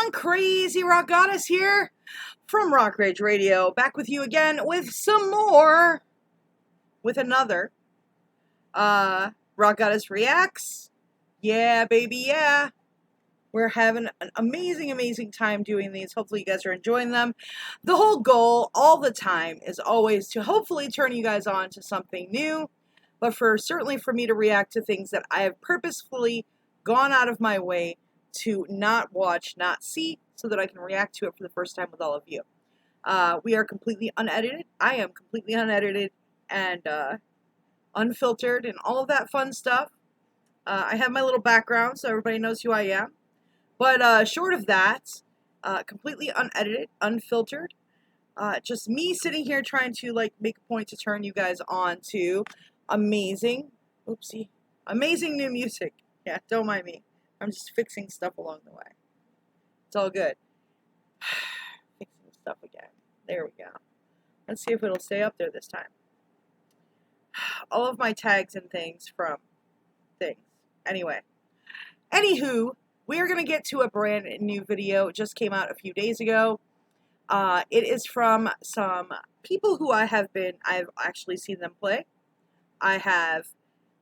on, Crazy Rock Goddess here from Rock Rage Radio, back with you again with some more, with another Rock Goddess Reacts. Yeah, baby, yeah. We're having an amazing time doing these. Hopefully you guys are enjoying them. The whole goal all the time is always to hopefully turn you guys on to something new, but certainly for me to react to things that I have purposefully gone out of my way to not watch, not see, so that I can react to it for the first time with all of you. We are completely unedited. I am completely unedited and unfiltered and all of that fun stuff. I have my little background so everybody knows who I am. But short of that, completely unedited, unfiltered, just me sitting here trying to make a point to turn you guys on to amazing new music. Yeah, don't mind me. I'm just fixing stuff along the way. It's all good. Fixing stuff again. There we go. Let's see if it'll stay up there this time. All of my tags and things from things. Anyway. Anywho, we are going to get to a brand new video. It just came out a few days ago. It is from some people who I've actually seen them play. I have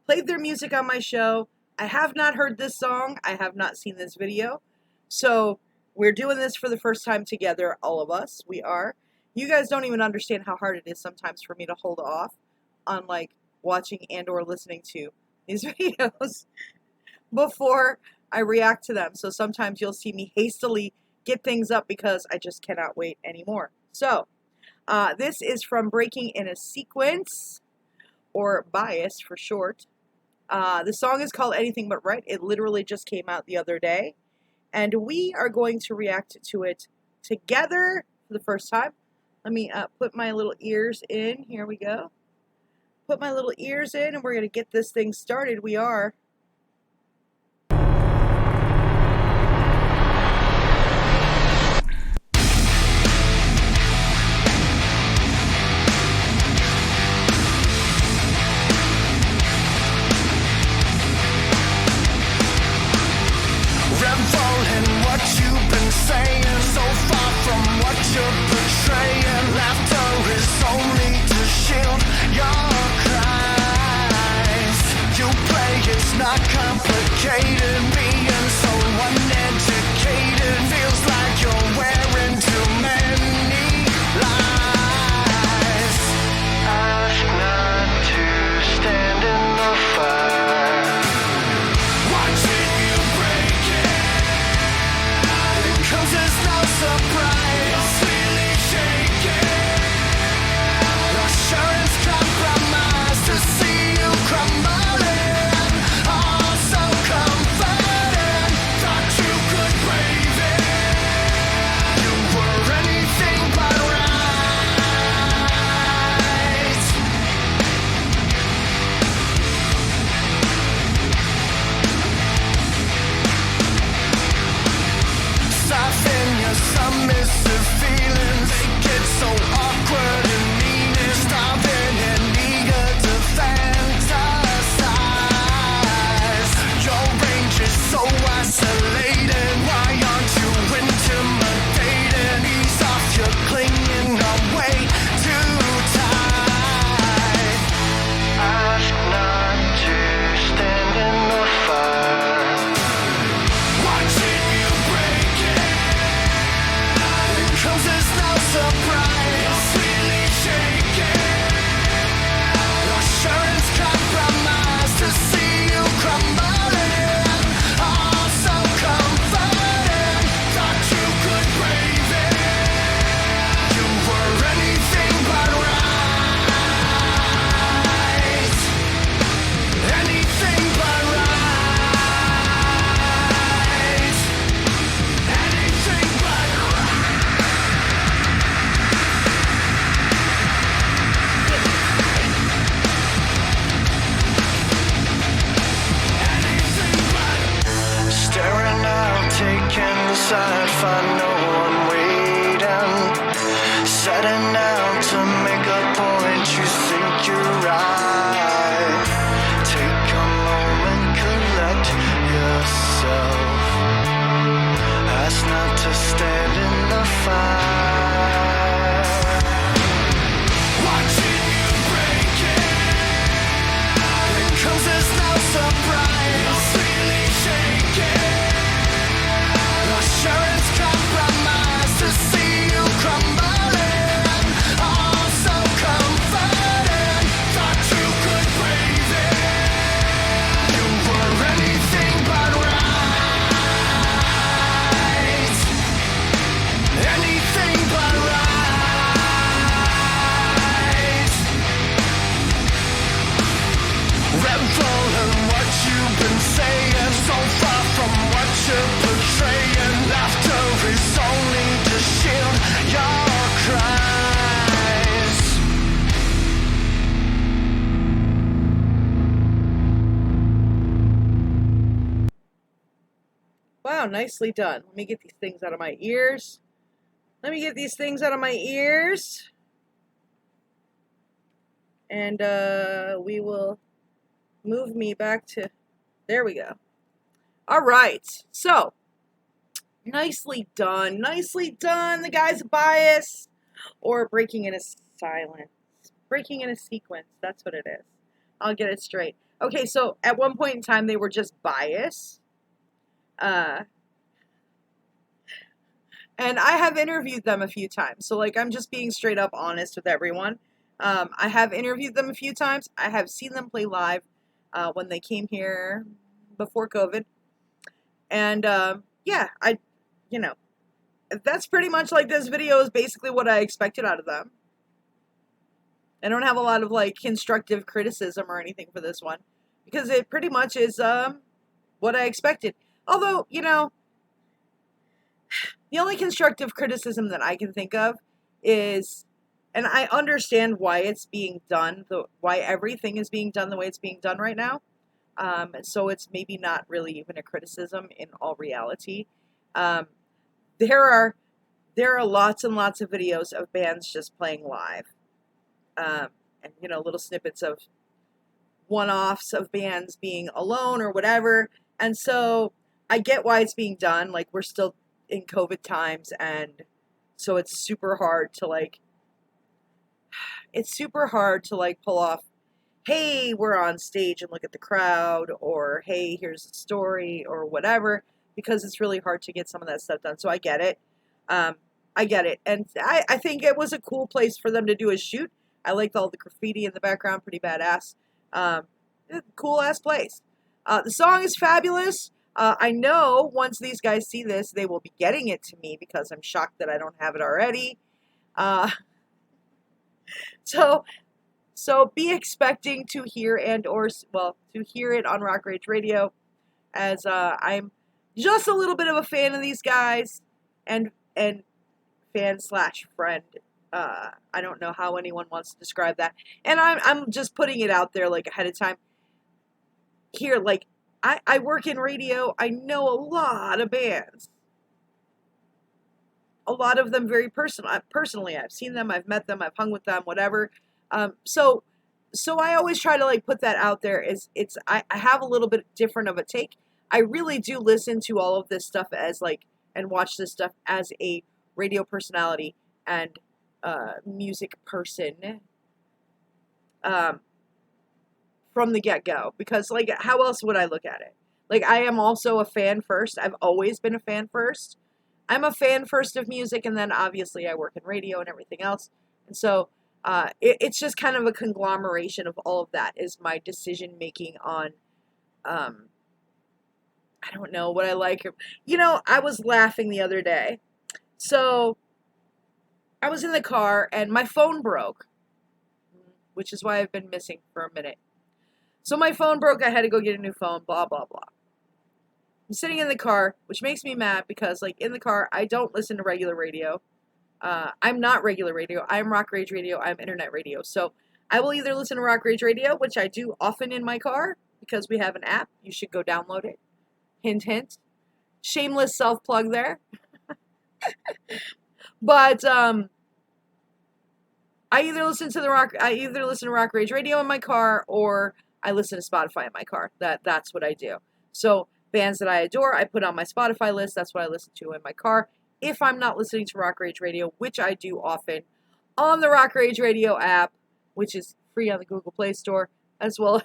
played their music on my show. I have not heard this song. I have not seen this video. So we're doing this for the first time together, all of us. We are. You guys don't even understand how hard it is sometimes for me to hold off on watching and or listening to these videos before I react to them. So sometimes you'll see me hastily get things up because I just cannot wait anymore. So this is from Breaking in a Sequence, or Bias for short. The song is called Anything But Right. It literally just came out the other day. And we are going to react to it together for the first time. Let me put my little ears in. Here we go. Put my little ears in and we're going to get this thing started. We are. side, find no one waiting. Setting out to make a point, you think you're right. Take a moment, collect yourself. Ask not to fire. Watching you break it comes as no surprise. You're really shaking. Assurance compromise to see you crumbling. Oh, so comforting. Thought you could brave it. You were anything but right. Anything but right. Revel in what you've been saying. So far from what you're portraying. Laughter is only to shield your cries. Wow, nicely done. Let me get these things out of my ears. Let me get these things out of my ears. And we will move me back to, there we go. All right, so nicely done. Nicely done. The guy's a bias, or breaking in a silence. Breaking in a sequence, that's what it is. I'll get it straight. Okay, so at one point in time, they were just bias. And I have interviewed them a few times. So, like, I'm just being straight up honest with everyone. I have interviewed them a few times. I have seen them play live when they came here before COVID. And, yeah, that's pretty much like this video is basically what I expected out of them. I don't have a lot of, like, constructive criticism or anything for this one. Because it pretty much is what I expected. Although, the only constructive criticism that I can think of is, and I understand why it's being done, why everything is being done the way it's being done right now. So it's maybe not really even a criticism in all reality. There are lots and lots of videos of bands just playing live. And, little snippets of one-offs of bands being alone or whatever. And so I get why it's being done. Like, we're still in COVID times, and so it's super hard to pull off, hey, we're on stage and look at the crowd, or hey, here's the story, or whatever, because it's really hard to get some of that stuff done. So I get it. And I think it was a cool place for them to do a shoot. I liked all the graffiti in the background, pretty badass. Cool ass place. The song is fabulous. I know once these guys see this, they will be getting it to me because I'm shocked that I don't have it already. So be expecting to hear to hear it on Rock Rage Radio, as I'm just a little bit of a fan of these guys and fan/friend. I don't know how anyone wants to describe that, and I'm just putting it out there like ahead of time. Here, like, I work in radio. I know a lot of bands. A lot of them very personally. I've seen them, I've met them, I've hung with them, whatever. So I always try to, like, put that out there. I have a little bit different of a take. I really do listen to all of this stuff as, like, and watch this stuff as a radio personality and music person. From the get-go, because, like, how else would I look at it? Like, I am also a fan first. I've always been a fan first. I'm a fan first of music, and then obviously I work in radio and everything else. And so it's just kind of a conglomeration of all of that is my decision making on I don't know what I like. I was laughing the other day. So I was in the car and my phone broke, which is why I've been missing for a minute. So my phone broke, I had to go get a new phone, blah, blah, blah. I'm sitting in the car, which makes me mad because, like, in the car, I don't listen to regular radio. I'm not regular radio. I'm Rock Rage Radio. I'm internet radio. So I will either listen to Rock Rage Radio, which I do often in my car because we have an app. You should go download it. Hint, hint. Shameless self-plug there. But I either listen to Rock Rage Radio in my car, or I listen to Spotify in my car. That's what I do. So bands that I adore, I put on my Spotify list. That's what I listen to in my car. if I'm not listening to Rock Rage Radio, which I do often, on the Rock Rage Radio app, which is free on the Google Play Store, as well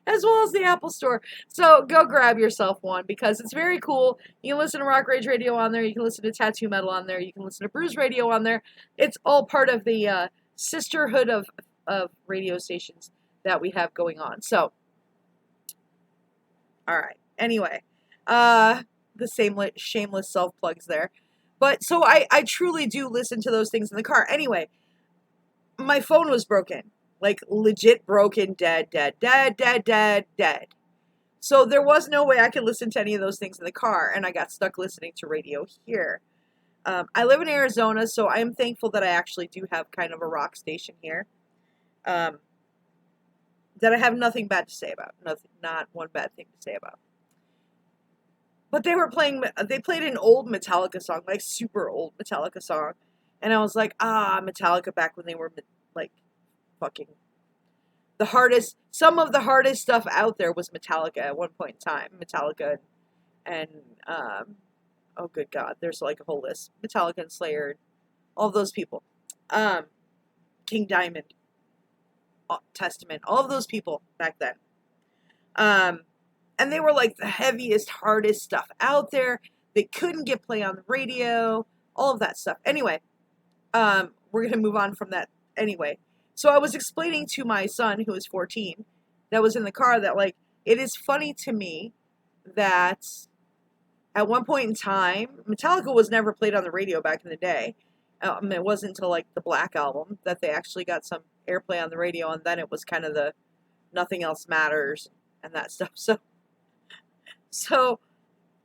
as the Apple Store. So go grab yourself one because it's very cool. You can listen to Rock Rage Radio on there. You can listen to Tattoo Metal on there. You can listen to Bruise Radio on there. It's all part of the sisterhood of radio stations that we have going on. So, all right. Anyway, the shameless self-plugs there. But so I truly do listen to those things in the car. Anyway, my phone was broken. Like, legit broken, dead. So there was no way I could listen to any of those things in the car, and I got stuck listening to radio here. I live in Arizona, so I am thankful that I actually do have kind of a rock station here. That I have nothing bad to say about. Not one bad thing to say about. But they played an old Metallica song, like super old Metallica song. And I was like, Metallica back when they were like fucking some of the hardest stuff out there was Metallica at one point in time. Metallica and oh good God, there's like a whole list. Metallica and Slayer, all of those people. King Diamond, Testament, all of those people back then. And they were like the heaviest, hardest stuff out there. They couldn't get play on the radio, all of that stuff. Anyway, we're going to move on from that anyway. So I was explaining to my son, who is 14, that was in the car, that like, it is funny to me that at one point in time, Metallica was never played on the radio back in the day. It wasn't until like the Black Album that they actually got some airplay on the radio, and then it was kind of the Nothing Else Matters and that stuff. So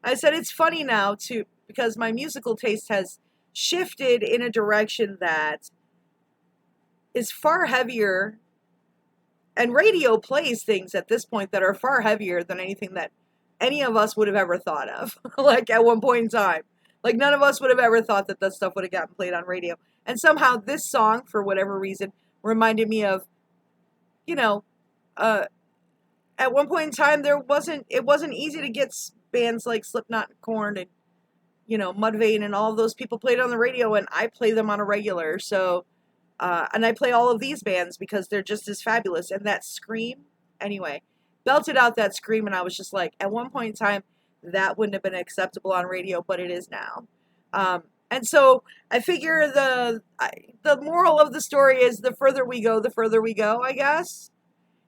I said it's funny now too, because my musical taste has shifted in a direction that is far heavier, and radio plays things at this point that are far heavier than anything that any of us would have ever thought of. Like at one point in time, like none of us would have ever thought that that stuff would have gotten played on radio. And somehow this song, for whatever reason, reminded me of, at one point in time it wasn't easy to get bands like Slipknot and Korn and Mudvayne and all of those people played on the radio, and I play them on a regular. So and I play all of these bands because they're just as fabulous. And that scream, anyway, belted out that scream, and I was just like, at one point in time, that wouldn't have been acceptable on radio, but it is now. And so I figure the moral of the story is the further we go, I guess.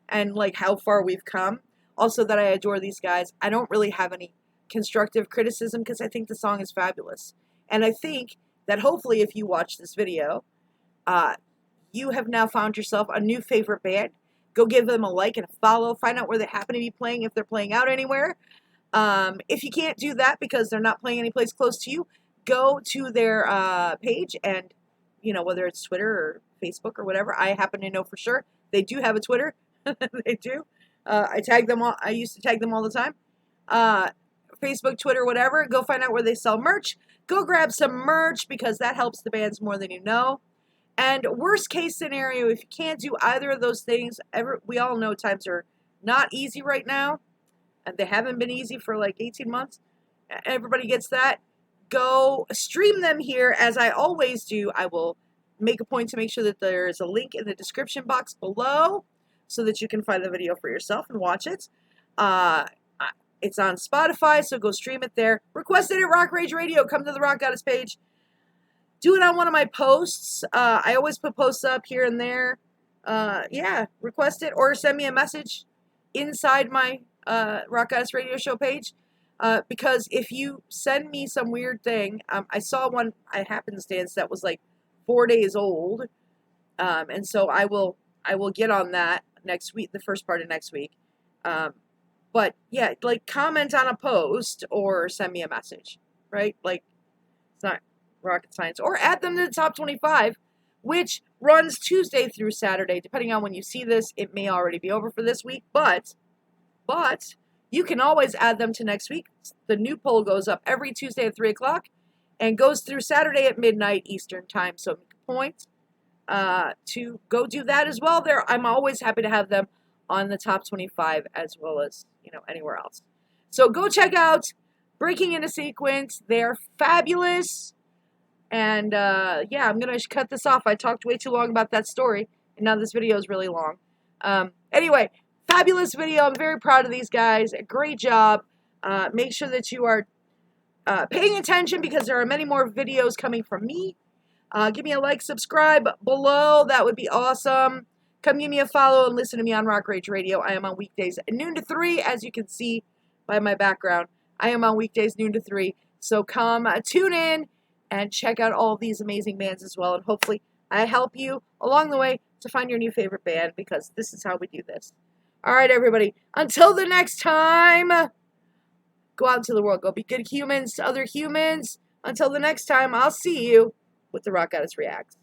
And like how far we've come. Also that I adore these guys. I don't really have any constructive criticism because I think the song is fabulous. And I think that hopefully if you watch this video, you have now found yourself a new favorite band. Go give them a like and a follow. Find out where they happen to be playing, if they're playing out anywhere. If you can't do that because they're not playing any place close to you, go to their page and, whether it's Twitter or Facebook or whatever. I happen to know for sure they do have a Twitter. They do. I tag them all. I used to tag them all the time. Facebook, Twitter, whatever. Go find out where they sell merch. Go grab some merch because that helps the bands more than you know. And worst case scenario, if you can't do either of those things, we all know times are not easy right now. And they haven't been easy for like 18 months. Everybody gets that. Go stream them here as I always do. I will make a point to make sure that there is a link in the description box below so that you can find the video for yourself and watch it. It's on Spotify, so go stream it there. Request it at Rock Rage Radio. Come to the Rock Goddess page. Do it on one of my posts. I always put posts up here and there. Request it or send me a message inside my Rock Goddess Radio Show page. Because if you send me some weird thing, I saw one at happenstance that was like 4 days old. And so I will get on that next week, the first part of next week. But yeah, like comment on a post or send me a message, right? Like it's not rocket science. Or add them to the top 25, which runs Tuesday through Saturday. Depending on when you see this, it may already be over for this week, but you can always add them to next week. The new poll goes up every Tuesday at 3 o'clock and goes through Saturday at midnight Eastern time. So make a point to go do that as well. I'm always happy to have them on the top 25 as well as, anywhere else. So go check out breaking into sequence. They're fabulous. And yeah, I'm going to cut this off. I talked way too long about that story, and now this video is really long. Anyway, fabulous video. I'm very proud of these guys. Great job. Make sure that you are paying attention because there are many more videos coming from me. Give me a like, subscribe below. That would be awesome. Come give me a follow and listen to me on Rock Rage Radio. I am on weekdays noon to 3, as you can see by my background. I am on weekdays noon to 3. So come tune in and check out all of these amazing bands as well. And hopefully I help you along the way to find your new favorite band, because this is how we do this. All right, everybody. Until the next time, go out into the world. Go be good humans to other humans. Until the next time, I'll see you with the Rock Goddess Reacts.